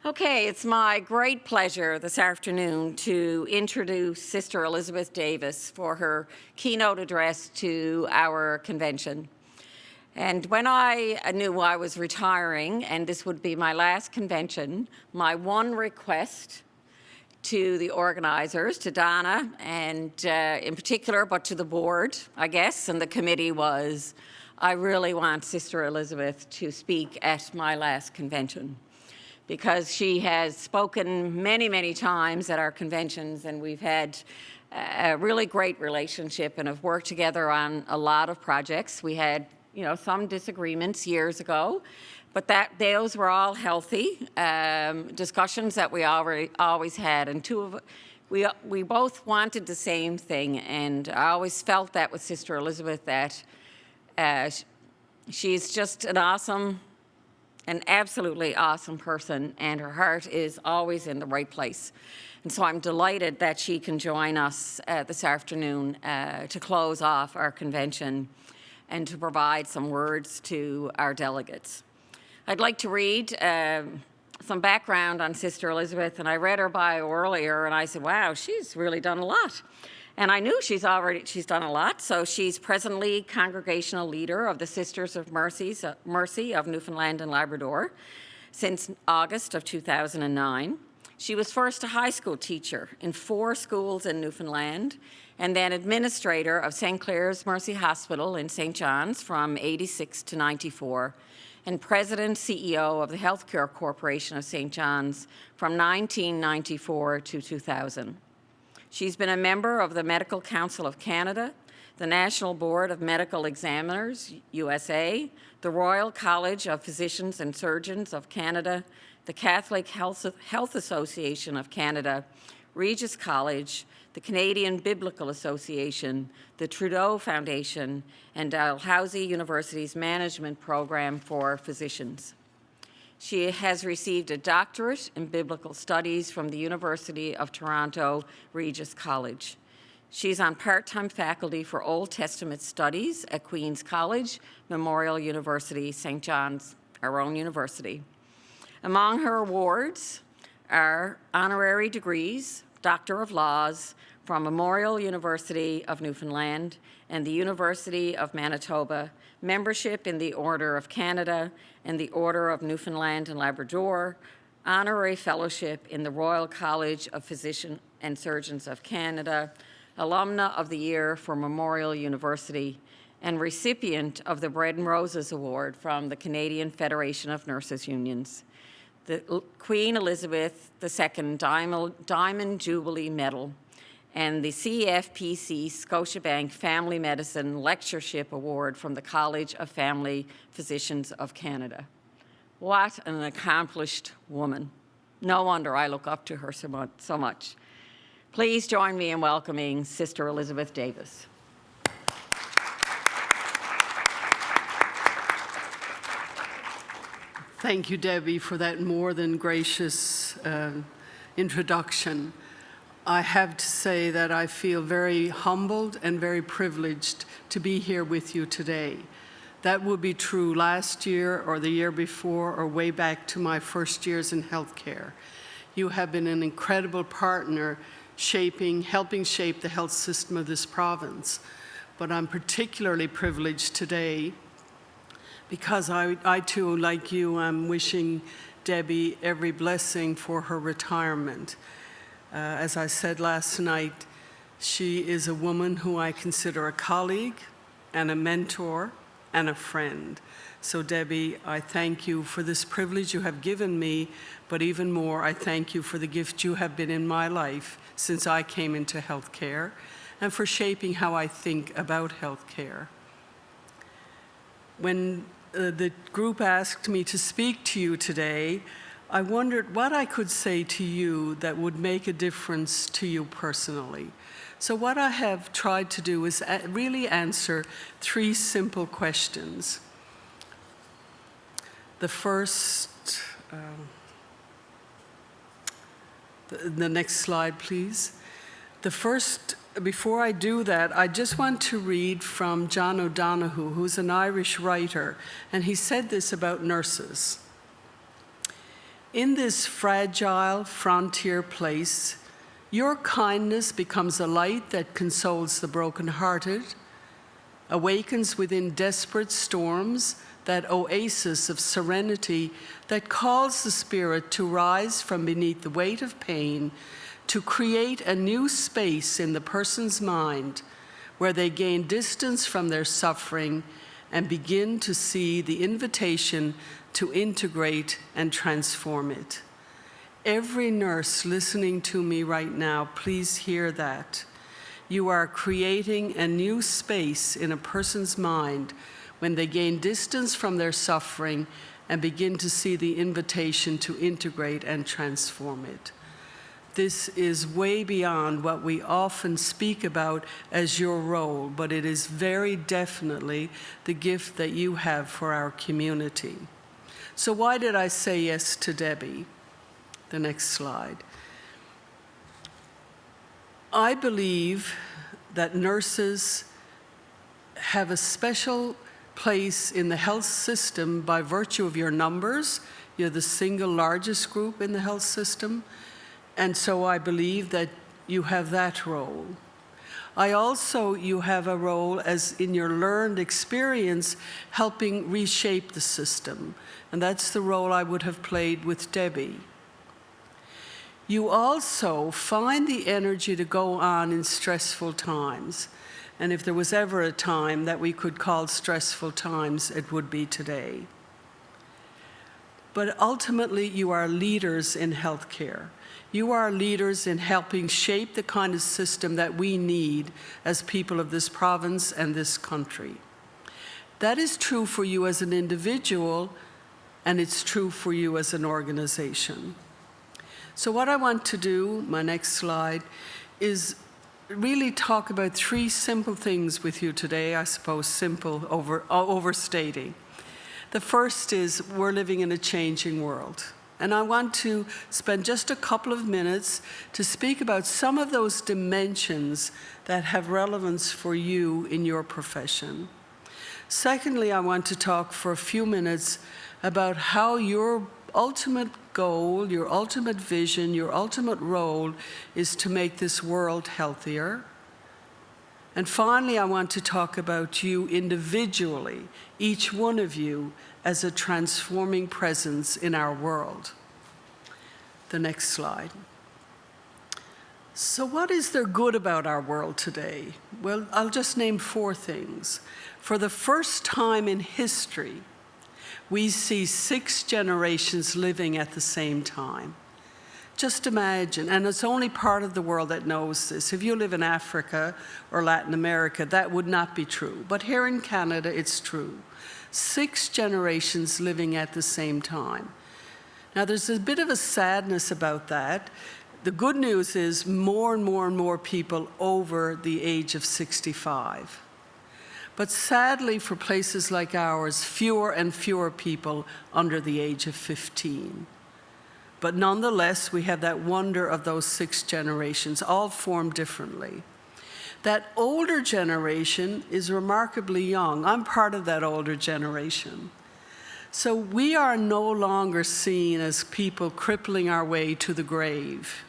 Okay, it's my great pleasure this afternoon to introduce Sister Elizabeth Davis for her keynote address to our convention. And when I knew I was retiring and this would be my last convention, my one request to the organizers, to Donna, and in particular, but to the board, I guess, and the committee was, I really want Sister Elizabeth to speak at my last convention, because she has spoken many, many times at our conventions, and we've had a really great relationship and have worked together on a lot of projects. We had, some disagreements years ago, but those were all healthy discussions that we always had, and we both wanted the same thing, and I always felt that with Sister Elizabeth, that she's just an absolutely awesome person, and her heart is always in the right place. And so I'm delighted that she can join us this afternoon to close off our convention and to provide some words to our delegates. I'd like to read some background on Sister Elizabeth, and I read her bio earlier, and I said, wow, she's really done a lot. And I knew she's done a lot. So she's presently congregational leader of the Sisters of Mercy of Newfoundland and Labrador since August of 2009. She was first a high school teacher in 4 schools in Newfoundland, and then administrator of St. Clair's Mercy Hospital in St. John's from 86 to 94, and president CEO of the Healthcare Corporation of St. John's from 1994 to 2000. She's been a member of the Medical Council of Canada, the National Board of Medical Examiners, USA, the Royal College of Physicians and Surgeons of Canada, the Catholic Health Association of Canada, Regis College, the Canadian Biblical Association, the Trudeau Foundation, and Dalhousie University's Management Program for Physicians. She has received a doctorate in biblical studies from the University of Toronto Regis College. She's on part-time faculty for Old Testament studies at Queen's College, Memorial University, St. John's, our own university. Among her awards are honorary degrees, Doctor of Laws from Memorial University of Newfoundland and the University of Manitoba, membership in the Order of Canada and the Order of Newfoundland and Labrador, honorary fellowship in the Royal College of Physicians and Surgeons of Canada, alumna of the year for Memorial University, and recipient of the Bread and Roses Award from the Canadian Federation of Nurses Unions, the Queen Elizabeth II Diamond Jubilee Medal, and the CFPC Scotiabank Family Medicine Lectureship Award from the College of Family Physicians of Canada. What an accomplished woman. No wonder I look up to her so much. Please join me in welcoming Sister Elizabeth Davis. Thank you, Debbie, for that more than gracious introduction. I have to say that I feel very humbled and very privileged to be here with you today. That would be true last year or the year before or way back to my first years in healthcare. You have been an incredible partner helping shape the health system of this province. But I'm particularly privileged today because I too, like you, am wishing Debbie every blessing for her retirement. As I said last night, she is a woman who I consider a colleague and a mentor and a friend. So Debbie, I thank you for this privilege you have given me, but even more, I thank you for the gift you have been in my life since I came into healthcare and for shaping how I think about healthcare. When the group asked me to speak to you today, I wondered what I could say to you that would make a difference to you personally. So what I have tried to do is really answer 3 simple questions. The first, the next slide, please. The first, before I do that, I just want to read from John O'Donoghue, who's an Irish writer, and he said this about nurses. In this fragile frontier place, your kindness becomes a light that consoles the brokenhearted, awakens within desperate storms that oasis of serenity that calls the spirit to rise from beneath the weight of pain, to create a new space in the person's mind where they gain distance from their suffering and begin to see the invitation to integrate and transform it. Every nurse listening to me right now, please hear that. You are creating a new space in a person's mind when they gain distance from their suffering and begin to see the invitation to integrate and transform it. This is way beyond what we often speak about as your role, but it is very definitely the gift that you have for our community. So why did I say yes to Debbie? The next slide. I believe that nurses have a special place in the health system by virtue of your numbers. You're the single largest group in the health system. And so I believe that you have that role. You have a role as in your learned experience helping reshape the system. And that's the role I would have played with Debbie. You also find the energy to go on in stressful times. And if there was ever a time that we could call stressful times, it would be today. But ultimately, you are leaders in healthcare. You are leaders in helping shape the kind of system that we need as people of this province and this country. That is true for you as an individual, and it's true for you as an organization. So what I want to do, my next slide, is really talk about three simple things with you today, I suppose simple overstating. The first is we're living in a changing world. And I want to spend just a couple of minutes to speak about some of those dimensions that have relevance for you in your profession. Secondly, I want to talk for a few minutes about how your ultimate goal, your ultimate vision, your ultimate role is to make this world healthier. And finally, I want to talk about you individually, each one of you, as a transforming presence in our world. The next slide. So what is there good about our world today? Well, I'll just name four things. For the first time in history, we see 6 generations living at the same time. Just imagine, and it's only part of the world that knows this. If you live in Africa or Latin America, that would not be true. But here in Canada, it's true. 6 generations living at the same time. Now, there's a bit of a sadness about that. The good news is more and more and more people over the age of 65. But sadly, for places like ours, fewer and fewer people under the age of 15. But nonetheless, we have that wonder of those 6 generations, all formed differently. That older generation is remarkably young. I'm part of that older generation. So we are no longer seen as people crippling our way to the grave.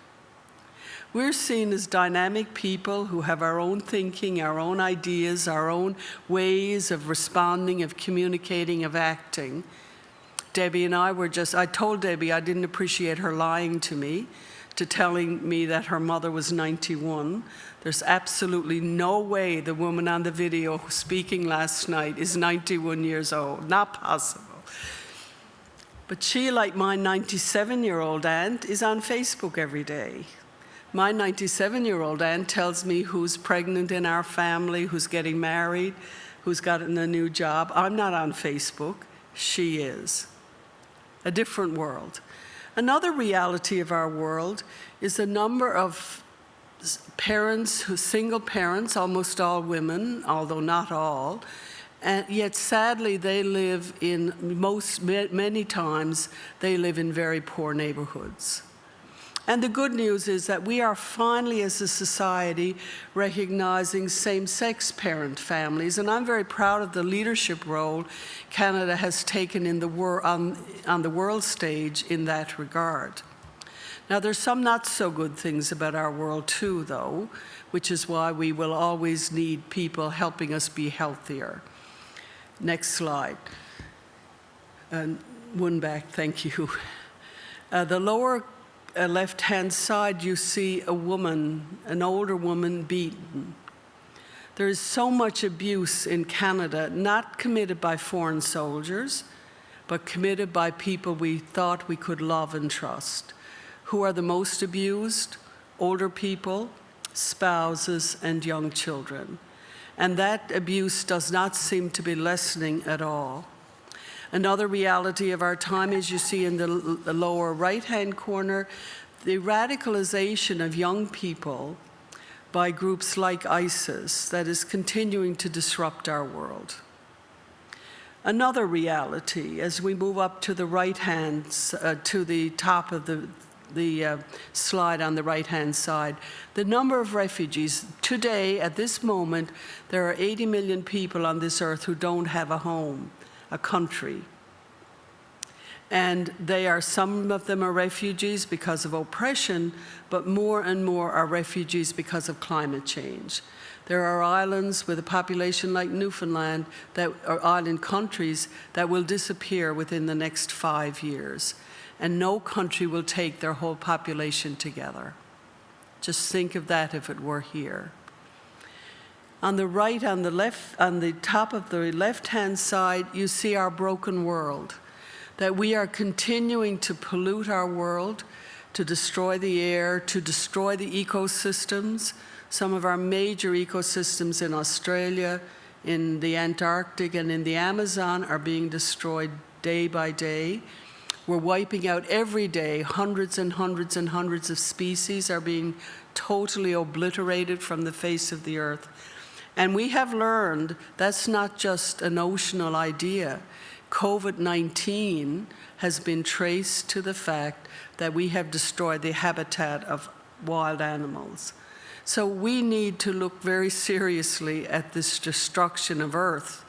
We're seen as dynamic people who have our own thinking, our own ideas, our own ways of responding, of communicating, of acting. Debbie and I told Debbie I didn't appreciate her lying to me, to telling me that her mother was 91. There's absolutely no way the woman on the video speaking last night is 91 years old, not possible. But she, like my 97-year-old aunt, is on Facebook every day. My 97-year-old aunt tells me who's pregnant in our family, who's getting married, who's gotten a new job. I'm not on Facebook. She is. A different world. Another reality of our world is the number of parents, single parents, almost all women, although not all, and yet sadly they live in many times they live in very poor neighborhoods. And the good news is that we are finally, as a society, recognizing same-sex parent families. And I'm very proud of the leadership role Canada has taken in on the world stage in that regard. Now, there's some not so good things about our world too, though, which is why we will always need people helping us be healthier. Next slide. One back, thank you. The lower left-hand side, you see a woman, an older woman, beaten. There is so much abuse in Canada, not committed by foreign soldiers, but committed by people we thought we could love and trust. Who are the most abused? Older people, spouses, and young children. And that abuse does not seem to be lessening at all. Another reality of our time, as you see in the lower right-hand corner, the radicalization of young people by groups like ISIS that is continuing to disrupt our world. Another reality, as we move up to the right-hand, to the top of the slide on the right-hand side, the number of refugees. Today, at this moment, there are 80 million people on this earth who don't have a home, a country. And some of them are refugees because of oppression, but more and more are refugees because of climate change. There are islands with a population like Newfoundland, or island countries, that will disappear within the next 5 years. And no country will take their whole population together. Just think of that if it were here. On the right, on the top of the left-hand side, you see our broken world, that we are continuing to pollute our world, to destroy the air, to destroy the ecosystems. Some of our major ecosystems in Australia, in the Antarctic, and in the Amazon are being destroyed day by day. We're wiping out every day. Hundreds and hundreds and hundreds of species are being totally obliterated from the face of the earth. And we have learned that's not just a notional idea. COVID-19 has been traced to the fact that we have destroyed the habitat of wild animals. So we need to look very seriously at this destruction of Earth.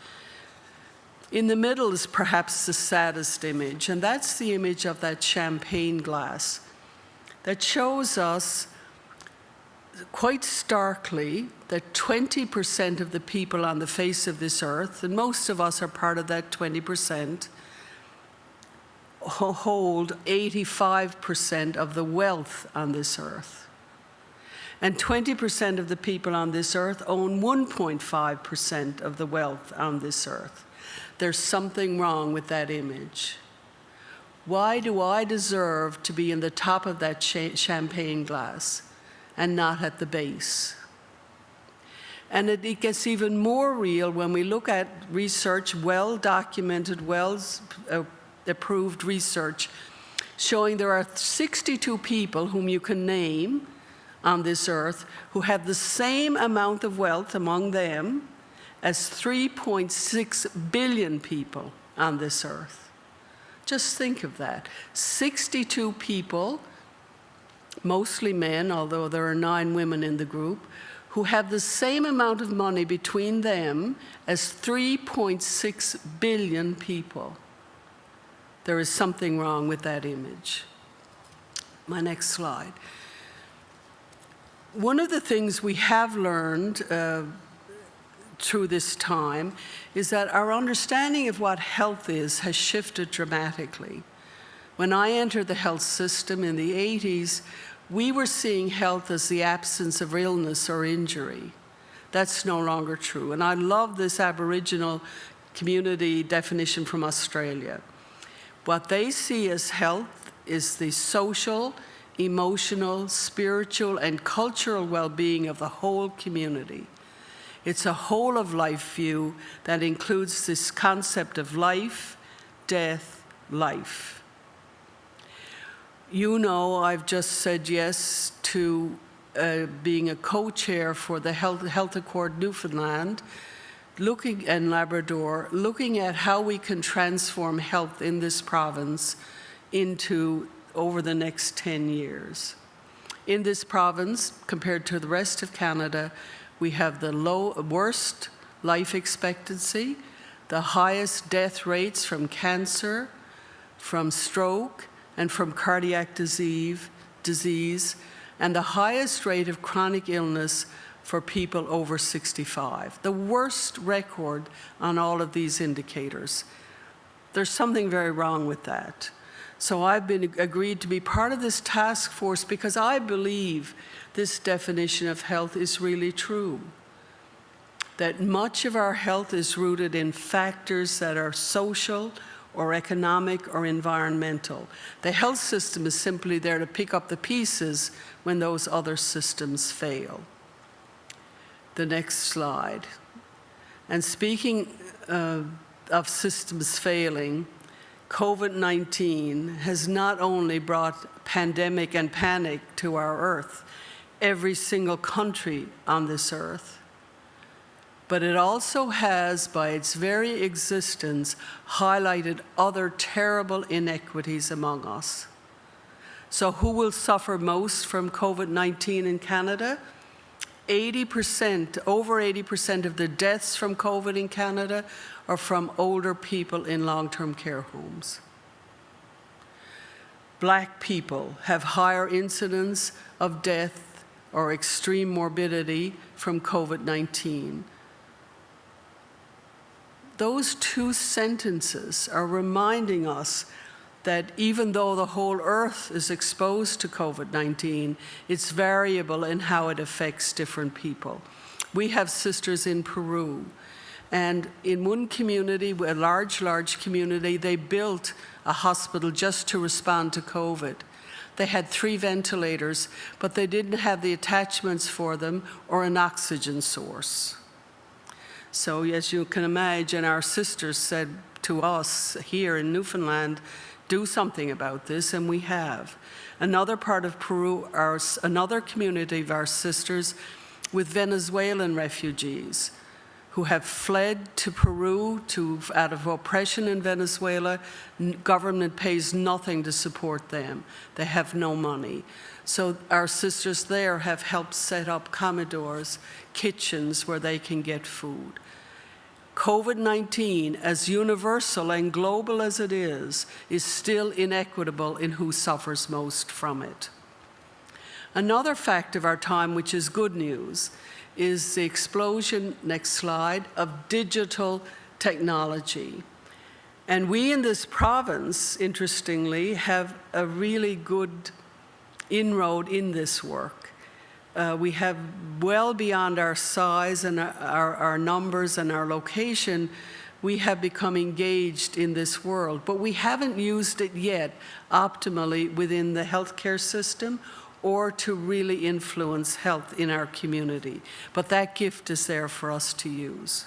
In the middle is perhaps the saddest image, and that's the image of that champagne glass that shows us quite starkly that 20% of the people on the face of this earth, and most of us are part of that 20%, hold 85% of the wealth on this earth. And 20% of the people on this earth own 1.5% of the wealth on this earth. There's something wrong with that image. Why do I deserve to be in the top of that champagne glass and not at the base? And it gets even more real when we look at research, well-documented, well-approved research, showing there are 62 people whom you can name on this earth who have the same amount of wealth among them as 3.6 billion people on this earth. Just think of that. 62 people, mostly men, although there are 9 women in the group, who have the same amount of money between them as 3.6 billion people. There is something wrong with that image. My next slide. One of the things we have learned through this time is that our understanding of what health is has shifted dramatically. When I entered the health system in the 80s, we were seeing health as the absence of illness or injury. That's no longer true. And I love this Aboriginal community definition from Australia. What they see as health is the social, emotional, spiritual, and cultural well-being of the whole community. It's a whole-of-life view that includes this concept of life, death, life. You know, I've just said yes to being a co-chair for the Health Accord Newfoundland, and Labrador, looking at how we can transform health in this province over the next 10 years. In this province, compared to the rest of Canada, we have the worst life expectancy, the highest death rates from cancer, from stroke, and from cardiac disease, and the highest rate of chronic illness for people over 65. The worst record on all of these indicators. There's something very wrong with that. So I've been agreed to be part of this task force because I believe this definition of health is really true. That much of our health is rooted in factors that are social or economic or environmental. The health system is simply there to pick up the pieces when those other systems fail. The next slide. And speaking of systems failing, COVID-19 has not only brought pandemic and panic to our earth, every single country on this earth, but it also has, by its very existence, highlighted other terrible inequities among us. So who will suffer most from COVID-19 in Canada? 80%, over 80% of the deaths from COVID in Canada are from older people in long-term care homes. Black people have higher incidence of death or extreme morbidity from COVID-19. Those two sentences are reminding us that even though the whole earth is exposed to COVID-19, it's variable in how it affects different people. We have sisters in Peru, and in one community, a large community, they built a hospital just to respond to COVID. They had 3 ventilators, but they didn't have the attachments for them or an oxygen source. So as you can imagine, our sisters said to us here in Newfoundland, do something about this, and we have. Another part of Peru, another community of our sisters with Venezuelan refugees who have fled to Peru out of oppression in Venezuela. Government pays nothing to support them. They have no money. So our sisters there have helped set up comedors, kitchens where they can get food. COVID-19, as universal and global as it is still inequitable in who suffers most from it. Another fact of our time, which is good news, is the explosion, next slide, of digital technology. And we in this province, interestingly, have a really good inroad in this work. We have, well beyond our size and our numbers and our location, we have become engaged in this world, but we haven't used it yet optimally within the healthcare system or to really influence health in our community. But that gift is there for us to use.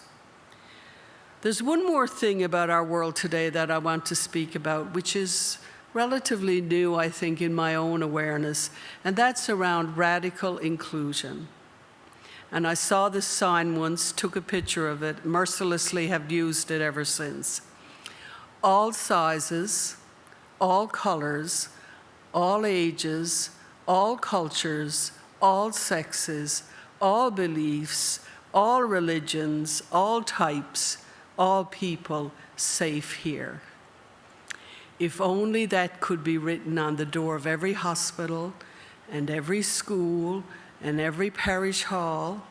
There's one more thing about our world today that I want to speak about, which is relatively new, I think, in my own awareness, and that's around radical inclusion. And I saw this sign once, took a picture of it, mercilessly have used it ever since. All sizes, all colors, all ages, all cultures, all sexes, all beliefs, all religions, all types, all people safe here. If only that could be written on the door of every hospital and every school and every parish hall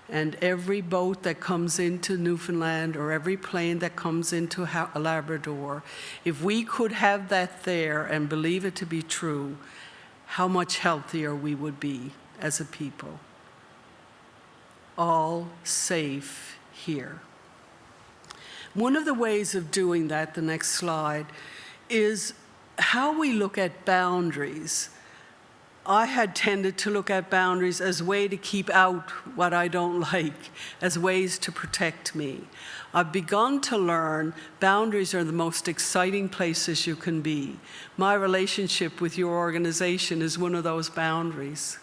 and every boat that comes into Newfoundland or every plane that comes into Labrador. If we could have that there and believe it to be true, how much healthier we would be as a people. All safe here. One of the ways of doing that, the next slide, is how we look at boundaries. I had tended to look at boundaries as a way to keep out what I don't like, as ways to protect me. I've begun to learn boundaries are the most exciting places you can be. My relationship with your organization is one of those boundaries.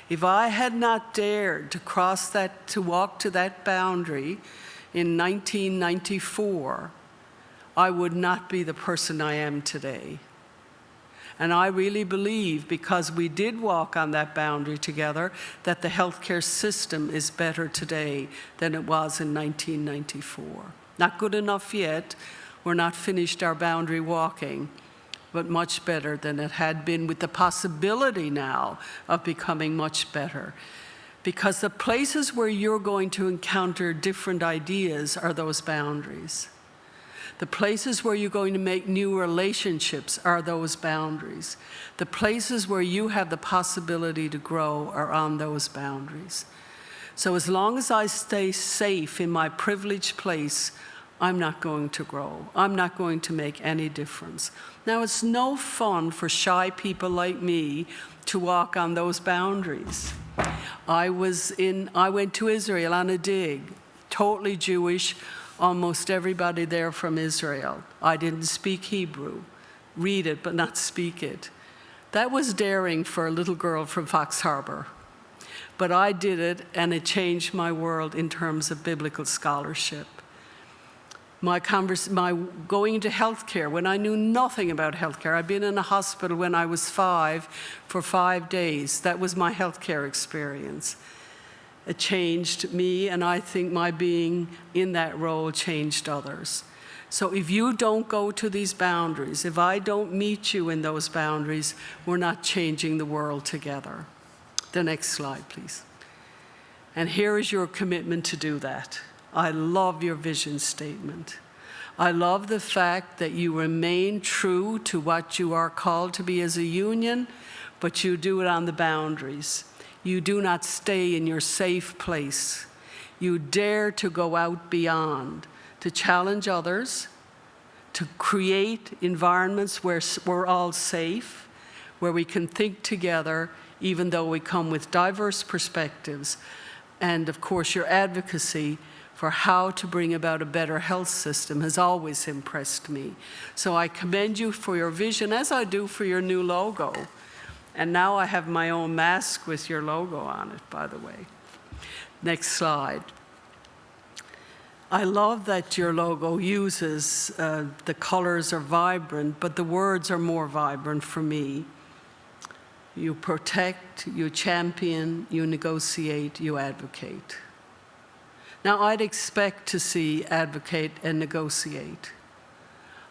If I had not dared to cross that, to walk to that boundary in 1994, I would not be the person I am today. And I really believe, because we did walk on that boundary together, that the healthcare system is better today than it was in 1994. Not good enough yet. We're not finished our boundary walking, but much better than it had been, with the possibility now of becoming much better. Because the places where you're going to encounter different ideas are those boundaries. The places where you're going to make new relationships are those boundaries. The places where you have the possibility to grow are on those boundaries. So as long as I stay safe in my privileged place, I'm not going to grow. I'm not going to make any difference. Now, it's no fun for shy people like me to walk on those boundaries. I went to Israel on a dig, totally Jewish, almost everybody there from Israel. I didn't speak Hebrew, read it but not speak it. That was daring for a little girl from Fox Harbor. But I did it, and it changed my world in terms of biblical scholarship. My going into healthcare, when I knew nothing about healthcare. I'd been in a hospital when I was 5 for 5 days. That was my healthcare experience. It changed me, and I think my being in that role changed others. So if you don't go to these boundaries, if I don't meet you in those boundaries, we're not changing the world together. The next slide, please. And here is your commitment to do that. I love your vision statement. I love the fact that you remain true to what you are called to be as a union, but you do it on the boundaries. You do not stay in your safe place. You dare to go out beyond, to challenge others, to create environments where we're all safe, where we can think together, even though we come with diverse perspectives. And of course, your advocacy for how to bring about a better health system has always impressed me. So I commend you for your vision, as I do for your new logo. And now I have my own mask with your logo on it, by the way. Next slide. I love that your logo uses, the colors are vibrant, but the words are more vibrant for me. You protect, you champion, you negotiate, you advocate. Now, I'd expect to see advocate and negotiate.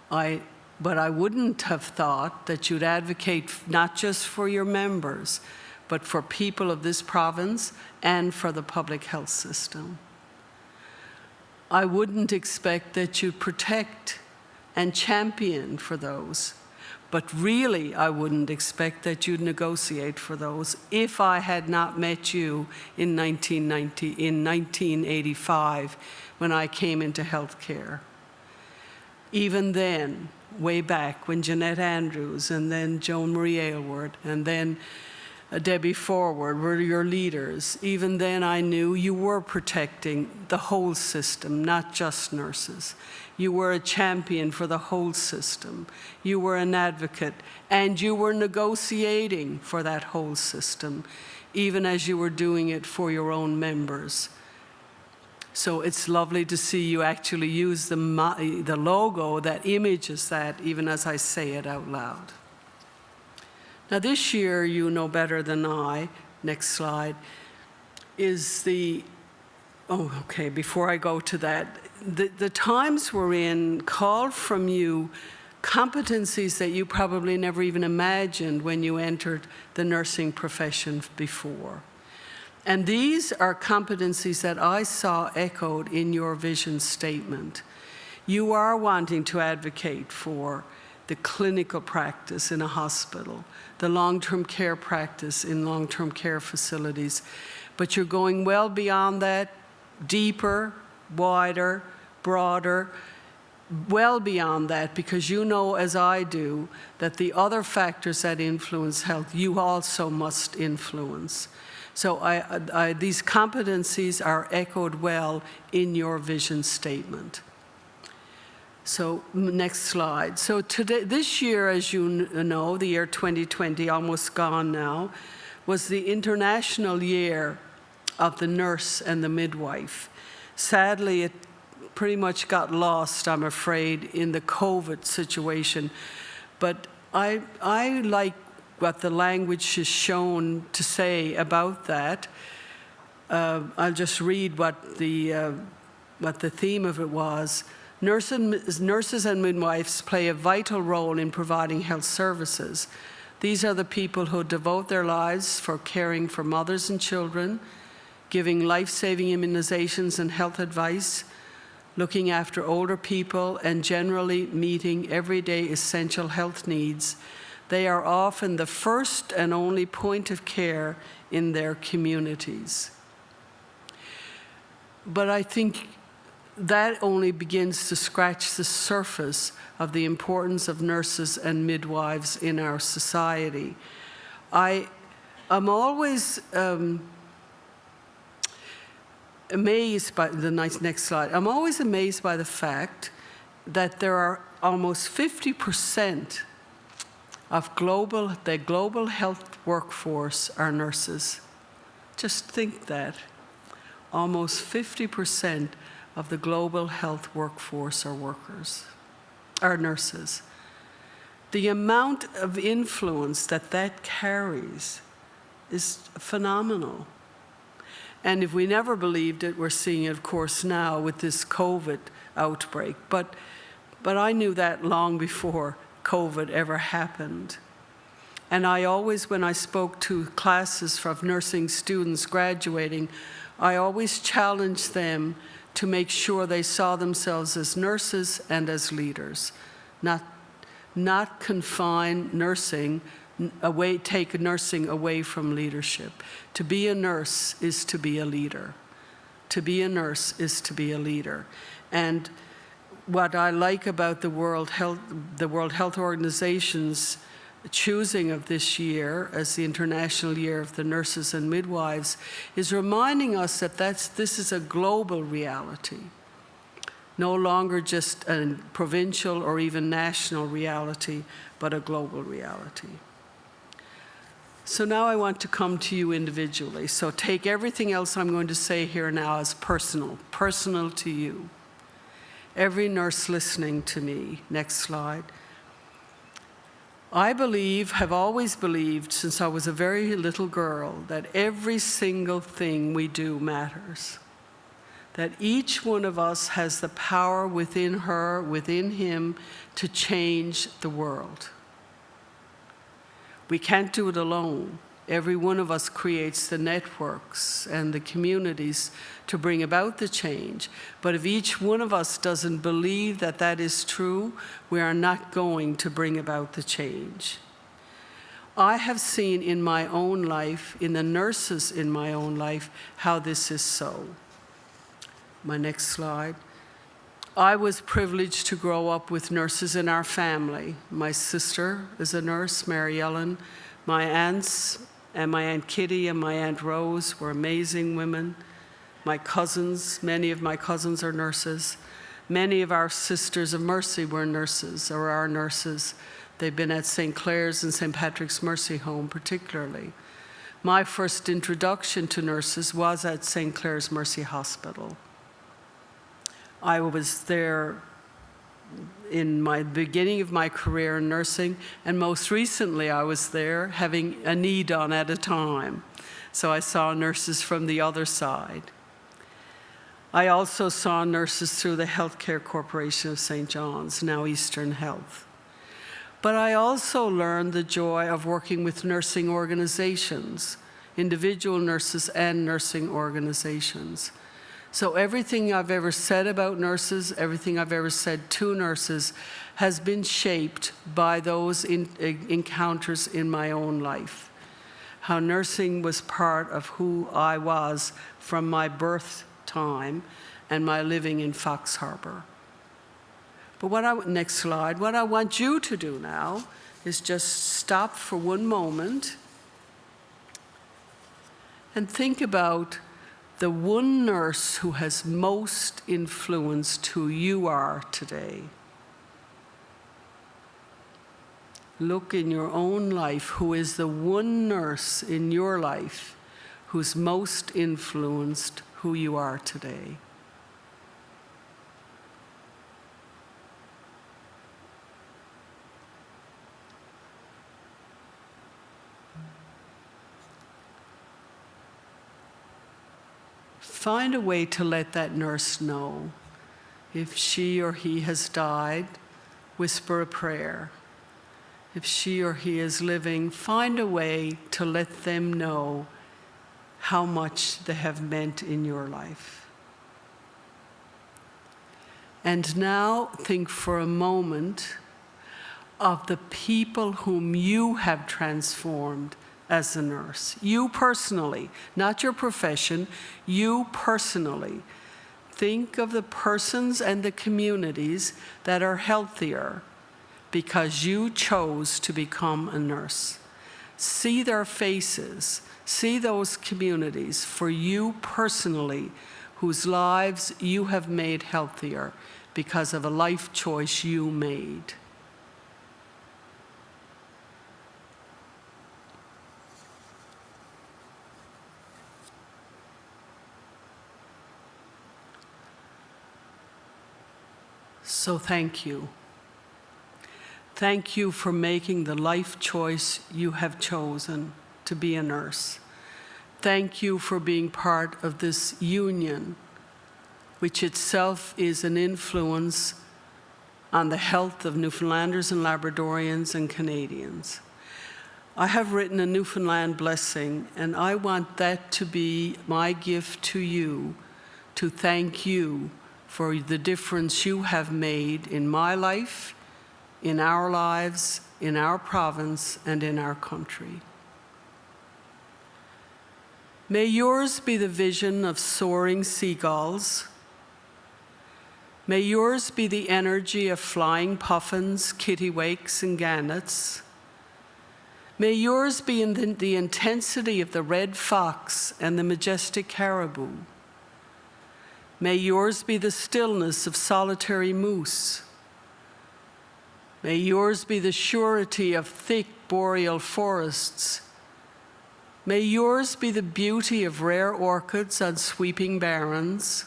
But I wouldn't have thought that you'd advocate not just for your members, but for people of this province and for the public health system. I wouldn't expect that you'd protect and champion for those. But really, I wouldn't expect that you'd negotiate for those if I had not met you in 1985, when I came into healthcare. Even then, way back when Jeanette Andrews and then Joan Marie Aylward and then Debbie Forward were your leaders, even then I knew you were protecting the whole system, not just nurses. You were a champion for the whole system. You were an advocate, and you were negotiating for that whole system, even as you were doing it for your own members. So it's lovely to see you actually use the logo that images that, even as I say it out loud. Now this year, you know better than I, next slide, is before I go to that, the times we're in call from you competencies that you probably never even imagined when you entered the nursing profession before. And these are competencies that I saw echoed in your vision statement. You are wanting to advocate for the clinical practice in a hospital, the long-term care practice in long-term care facilities, but you're going well beyond that, deeper, wider, broader, well beyond that, because you know, as I do, that the other factors that influence health, you also must influence. So these competencies are echoed well in your vision statement. So next slide. So this year, as you know, the year 2020, almost gone now, was the International Year of the Nurse and the Midwife. Sadly, it pretty much got lost, I'm afraid, in the COVID situation. But I like what the language is shown to say about that. I'll just read what the theme of it was. Nurses and midwives play a vital role in providing health services. These are the people who devote their lives for caring for mothers and children, giving life-saving immunizations and health advice, looking after older people, and generally meeting everyday essential health needs. They are often the first and only point of care in their communities. But I think that only begins to scratch the surface of the importance of nurses and midwives in our society. I'm always amazed by the next slide. I'm always amazed by the fact that there are almost 50% of the global health workforce are nurses. Just think that. Almost 50% of the global health workforce are nurses. The amount of influence that carries is phenomenal. And if we never believed it, we're seeing it, of course, now with this COVID outbreak. But I knew that long before COVID ever happened. And I always, when I spoke to classes of nursing students graduating, I always challenged them to make sure they saw themselves as nurses and as leaders, not confine nursing away, take nursing away from leadership. To be a nurse is to be a leader. To be a nurse is to be a leader. And what I like about the World Health Organization's choosing of this year as the International Year of the Nurses and Midwives is reminding us that this is a global reality, no longer just a provincial or even national reality, but a global reality. So now I want to come to you individually. So take everything else I'm going to say here now as personal to you. Every nurse listening to me. Next slide. I have always believed since I was a very little girl that every single thing we do matters. That each one of us has the power within her, within him, to change the world. We can't do it alone. Every one of us creates the networks and the communities to bring about the change. But if each one of us doesn't believe that that is true, we are not going to bring about the change. I have seen in my own life, in the nurses in my own life, how this is so. My next slide. I was privileged to grow up with nurses in our family. My sister is a nurse, Mary Ellen. My aunts, and my Aunt Kitty and my Aunt Rose were amazing women. My cousins, many of my cousins are nurses. Many of our Sisters of Mercy were nurses, or are nurses. They've been at St. Clair's and St. Patrick's Mercy Home particularly. My first introduction to nurses was at St. Clair's Mercy Hospital. I was there in my beginning of my career in nursing, and most recently I was there having a knee done at a time. So I saw nurses from the other side. I also saw nurses through the Healthcare Corporation of St. John's, now Eastern Health. But I also learned the joy of working with nursing organizations, individual nurses and nursing organizations. So everything I've ever said about nurses, everything I've ever said to nurses has been shaped by those encounters in my own life. How nursing was part of who I was from my birth time and my living in Fox Harbor. But next slide, what I want you to do now is just stop for one moment and think about the one nurse who has most influenced who you are today. Look in your own life, who is the one nurse in your life who's most influenced who you are today. find a way to let that nurse know. If she or he has died, whisper a prayer. If she or he is living, find a way to let them know how much they have meant in your life. And now think for a moment of the people whom you have transformed as a nurse. You personally, not your profession, you personally. Think of the persons and the communities that are healthier because you chose to become a nurse. See their faces, see those communities for you personally whose lives you have made healthier because of a life choice you made. So thank you. Thank you for making the life choice you have chosen to be a nurse. Thank you for being part of this union, which itself is an influence on the health of Newfoundlanders and Labradorians and Canadians. I have written a Newfoundland blessing, and I want that to be my gift to you, to thank you for the difference you have made in my life, in our lives, in our province, and in our country. May yours be the vision of soaring seagulls. May yours be the energy of flying puffins, kittiwakes, and gannets. May yours be in the intensity of the red fox and the majestic caribou. May yours be the stillness of solitary moose. May yours be the surety of thick boreal forests. May yours be the beauty of rare orchids on sweeping barrens.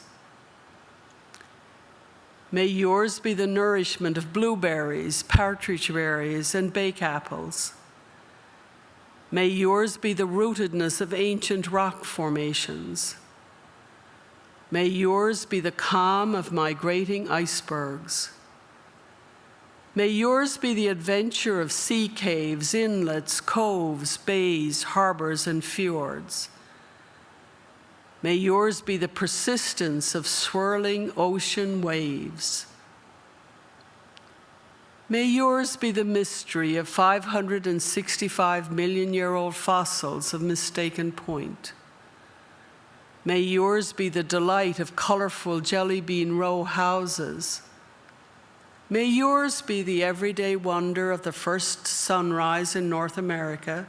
May yours be the nourishment of blueberries, partridge berries, and bake apples. May yours be the rootedness of ancient rock formations. May yours be the calm of migrating icebergs. May yours be the adventure of sea caves, inlets, coves, bays, harbors, and fjords. May yours be the persistence of swirling ocean waves. May yours be the mystery of 565-million-year-old fossils of Mistaken Point. May yours be the delight of colorful jelly bean row houses. May yours be the everyday wonder of the first sunrise in North America.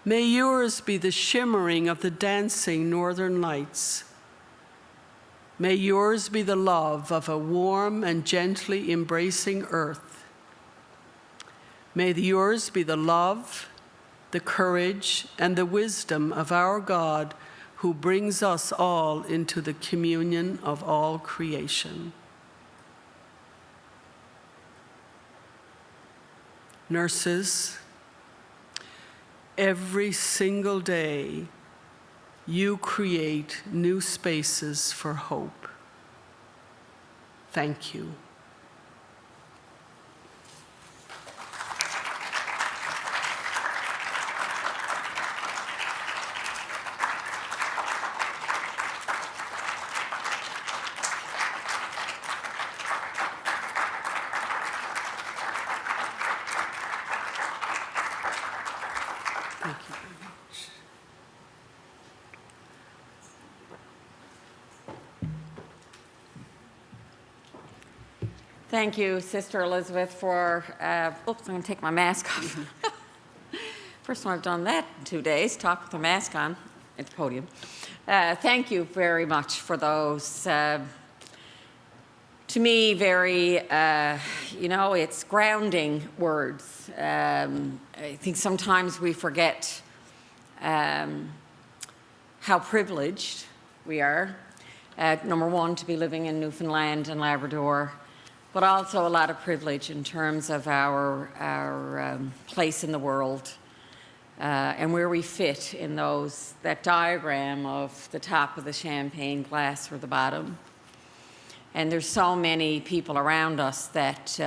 May yours be the shimmering of the dancing northern lights. May yours be the love of a warm and gently embracing earth. May yours be the love, the courage, and the wisdom of our God, who brings us all into the communion of all creation. Nurses, every single day you create new spaces for hope. Thank you. Thank you very much. Thank you, Sister Elizabeth, for, oops, I'm going to take my mask off. First time I've done that in 2 days, talk with a mask on at the podium. Thank you very much for those, to me, very, it's grounding words. I think sometimes we forget how privileged we are, number one, to be living in Newfoundland and Labrador, but also a lot of privilege in terms of our place in the world. and where we fit in that diagram of the top of the champagne glass or the bottom. And there's so many people around us that,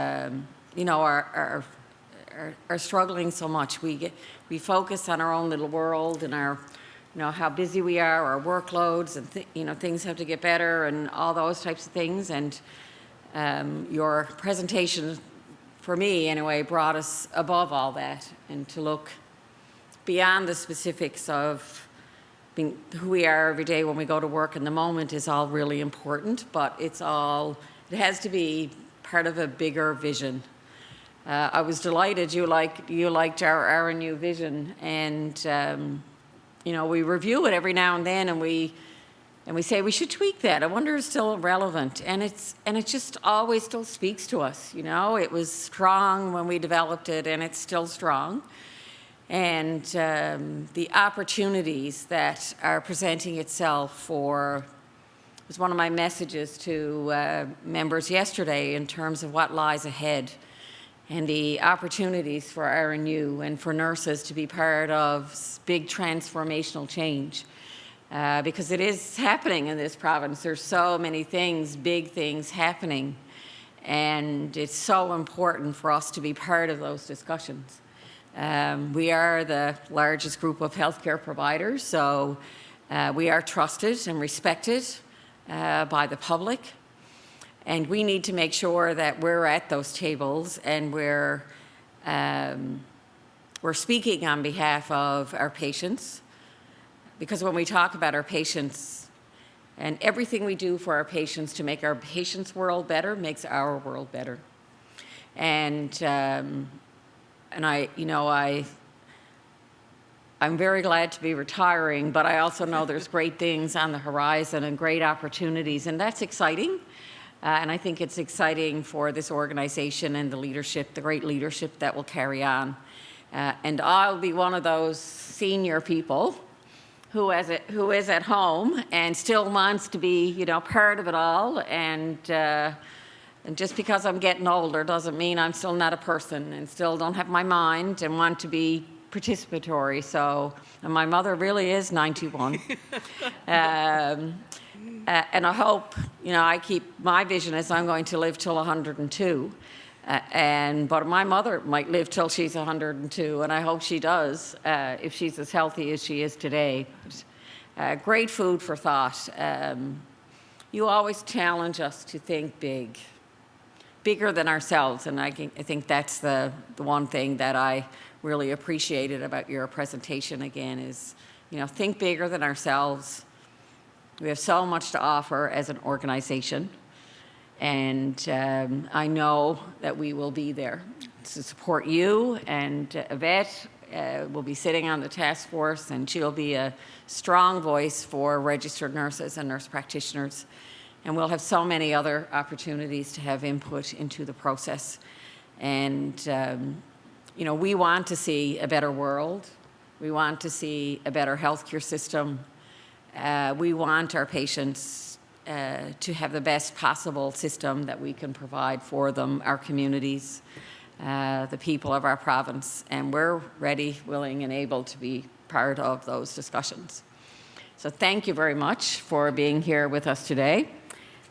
are struggling so much. We focus on our own little world and how busy we are, our workloads, and things have to get better and all those types of things. And your presentation, for me anyway, brought us above all that and to look beyond the specifics of being who we are every day when we go to work in the moment is all really important, but it has to be part of a bigger vision. I was delighted you liked our RNU vision, and we review it every now and then, and we say we should tweak that. I wonder if it's still relevant, and it just always still speaks to us. It was strong when we developed it, and it's still strong. And the opportunities that are presenting itself was one of my messages to members yesterday in terms of what lies ahead and the opportunities for RNU and for nurses to be part of big transformational change. Because it is happening in this province. There's so many things, big things happening, and it's so important for us to be part of those discussions. We are the largest group of healthcare providers, so we are trusted and respected by the public. And we need to make sure that we're at those tables and we're speaking on behalf of our patients. Because when we talk about our patients and everything we do for our patients to make our patients' world better makes our world better. I'm very glad to be retiring, but I also know there's great things on the horizon and great opportunities, and that's exciting. And I think it's exciting for this organization and the great leadership that will carry on. And I'll be one of those senior people who is at home and still wants to be, part of it all. And just because I'm getting older doesn't mean I'm still not a person and still don't have my mind and want to be participatory. And my mother really is 91. And I hope, my vision is I'm going to live till 102. But my mother might live till she's 102, and I hope she does, if she's as healthy as she is today. Great food for thought. You always challenge us to think bigger than ourselves, and I think that's the one thing that I really appreciated about your presentation again is, think bigger than ourselves. We have so much to offer as an organization, and I know that we will be there to support you, and Yvette will be sitting on the task force, and she'll be a strong voice for registered nurses and nurse practitioners, and we'll have so many other opportunities to have input into the process. And we want to see a better world. We want to see a better healthcare system. We want our patients to have the best possible system that we can provide for them, our communities, the people of our province, and we're ready, willing, and able to be part of those discussions. So thank you very much for being here with us today.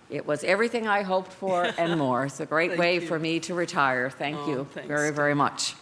It was everything I hoped for and more. It's a great way for me to retire. Thank you very, very much.